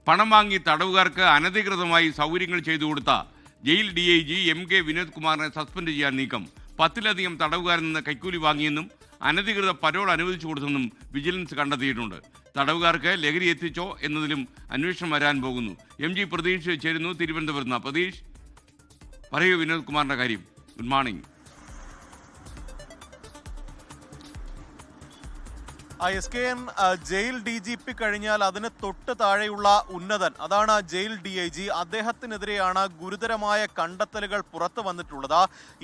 പണം വാങ്ങി തടവുകാർക്ക് അനധികൃതമായി സൗകര്യങ്ങൾ ചെയ്തു കൊടുത്ത ജയിൽ DIG MK വിനോദ് കുമാറിനെ സസ്പെൻഡ് ചെയ്യാൻ നീക്കം. 10ലധികം തടവുകാരിൽ നിന്ന് കൈക്കൂലി വാങ്ങിയെന്നും അനധികൃത പരോൾ അനുവദിച്ചു കൊടുത്തെന്നും വിജിലൻസ് കണ്ടെത്തിയിട്ടുണ്ട്. തടവുകാർക്ക് ലഹരി എത്തിച്ചോ എന്നതിലും അന്വേഷണം വരാൻ പോകുന്നു. MG പ്രതീഷ് ചേരുന്നു തിരുവനന്തപുരത്ത് നിന്ന്. പ്രതീഷ്, പറയൂ വിനോദ് കുമാറിന്റെ കാര്യം. Good morning. SKN jail DGP കഴിഞ്ഞാൽ അതിന് തൊട്ട് താഴെയുള്ള ഉന്നതൻ, അതാണ് ജയിൽ DIG. അദ്ദേഹത്തിനെതിരെയാണ് ഗുരുതരമായ കണ്ടെത്തലുകൾ പുറത്തു വന്നിട്ടുള്ളത്.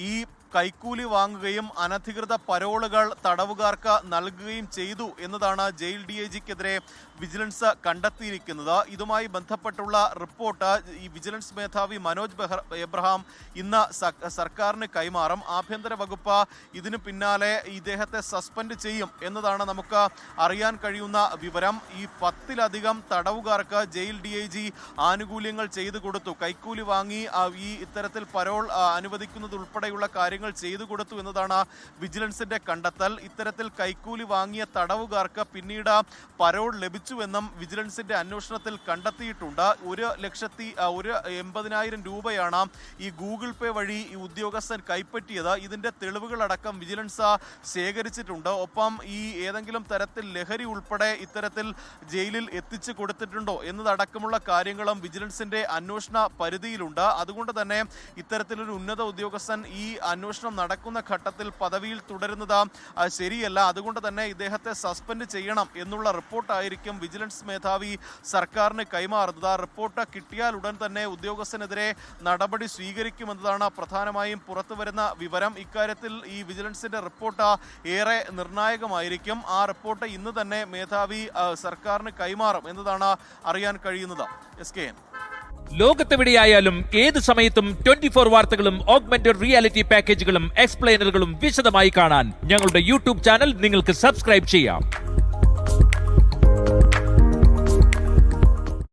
ഈ കൈക്കൂലി വാങ്ങുകയും അനധികൃത പരോളുകൾ തടവുകാർക്ക് നൽകുകയും ചെയ്തു എന്നതാണ് ജയിൽ DIGക്കെതിരെ വിജിലൻസ് കണ്ടെത്തിയിരിക്കുന്നത്. ഇതുമായി ബന്ധപ്പെട്ടുള്ള റിപ്പോർട്ട് ഈ വിജിലൻസ് മേധാവി മനോജ് എബ്രഹാം ഇന്ന് സർക്കാരിന് കൈമാറും. ആഭ്യന്തര വകുപ്പ് ഇതിനു പിന്നാലെ ഇദ്ദേഹത്തെ സസ്പെൻഡ് ചെയ്യും എന്നതാണ് നമുക്ക് അറിയാൻ കഴിയുന്ന വിവരം. ഈ 10ലധികം തടവുകാർക്ക് ജയിൽ DIG ആനുകൂല്യങ്ങൾ ചെയ്തു കൊടുത്തു, കൈക്കൂലി വാങ്ങി ഈ ഇത്തരത്തിൽ പരോൾ അനുവദിക്കുന്നത് ഉൾപ്പെടെയുള്ള കാര്യങ്ങൾ ചെയ്തു കൊടുത്തു എന്നതാണ് വിജിലൻസിന്റെ കണ്ടെത്തൽ. ഇത്തരത്തിൽ കൈക്കൂലി വാങ്ങിയ തടവുകാർക്ക് പിന്നീട് പരോൾ ലഭിച്ചുവെന്നും വിജിലൻസിന്റെ അന്വേഷണത്തിൽ കണ്ടെത്തിയിട്ടുണ്ട്. 1,80,000 രൂപയാണ് ഈ ഗൂഗിൾ പേ വഴി ഈ ഉദ്യോഗസ്ഥൻ കൈപ്പറ്റിയത്. ഇതിന്റെ തെളിവുകളടക്കം വിജിലൻസ് ശേഖരിച്ചിട്ടുണ്ട്. ഒപ്പം ഈ ഏതെങ്കിലും തരത്തിൽ ലഹരി ഉൾപ്പെടെ ഇത്തരത്തിൽ ജയിലിൽ എത്തിച്ചു കൊടുത്തിട്ടുണ്ടോ എന്നതടക്കമുള്ള കാര്യങ്ങളും വിജിലൻസിന്റെ അന്വേഷണ പരിധിയിലുണ്ട്. അതുകൊണ്ട് തന്നെ ഇത്തരത്തിലൊരു ഉന്നത ഉദ്യോഗസ്ഥൻ ഈ അന്വേഷണം നടക്കുന്ന ഘട്ടത്തിൽ പദവിയിൽ തുടരുന്നത് ശരിയല്ല. അതുകൊണ്ട് തന്നെ ഇദ്ദേഹത്തെ സസ്പെൻഡ് ചെയ്യണം എന്നുള്ള റിപ്പോർട്ടായിരിക്കും വിജിലൻസ് മേധാവി സർക്കാരിന് കൈമാറുന്നത്. ആ റിപ്പോർട്ട് കിട്ടിയാൽ ഉടൻ തന്നെ ഉദ്യോഗസ്ഥനെതിരെ നടപടി സ്വീകരിക്കുമെന്നതാണ് പ്രധാനമായും പുറത്തുവരുന്ന വിവരം. ഇക്കാര്യത്തിൽ ഈ വിജിലൻസിന്റെ റിപ്പോർട്ട് ഏറെ നിർണായകമായിരിക്കും. ആ റിപ്പോർട്ട് ഇന്ന് തന്നെ മേധാവി സർക്കാരിന് കൈമാറും എന്നതാണ് അറിയാൻ കഴിയുന്നത്. SKN. ലോകത്തെവിടെയായാലും ഏത് സമയത്തും 24 വാർത്തകളും ഓഗ്മെന്റഡ് റിയാലിറ്റി പാക്കേജുകളും എക്സ്പ്ലെയിനറുകളും വിശദമായി കാണാൻ ഞങ്ങളുടെ YouTube ചാനൽ നിങ്ങൾക്ക് സബ്സ്ക്രൈബ് ചെയ്യാം.